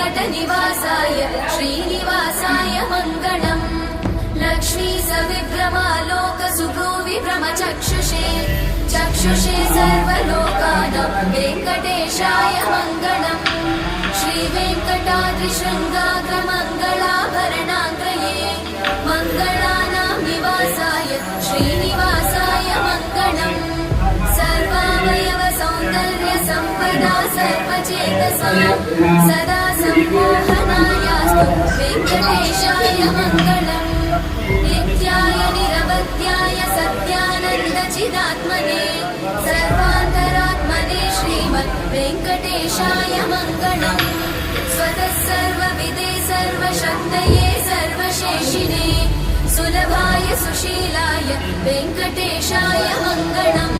वेङ्कटनिवासाय श्रीनिवासाय मङ्गलम् लक्ष्मी सविभ्रमालोकसुभ्रूविभ्रमचक्षुषे चक्षुषे सर्वलोकानां वेङ्कटेशाय मङ्गलम् श्रीवेङ्कटाद्रिशृङ्गाग्रमङ्गलाभरणाग्रये मङ्गलानां निवासाय श्रीनिवासाय मङ्गलम् सर्वावयव सौन्दर्य संपदा सर्वचेतसां सदा सम्मोहनायास्तु वेङ्कटेशाय मङ्गलम् नित्याय निरवध्याय सत्यानन्दचिदात्मने सर्वान्तरात्मने श्रीमद् वेङ्कटेशाय मङ्गलम् स्वतः सर्वविदे सर्वशक्तये सर्वशेषिणे सुलभाय सुशीलाय वेङ्कटेशाय मङ्गलम्।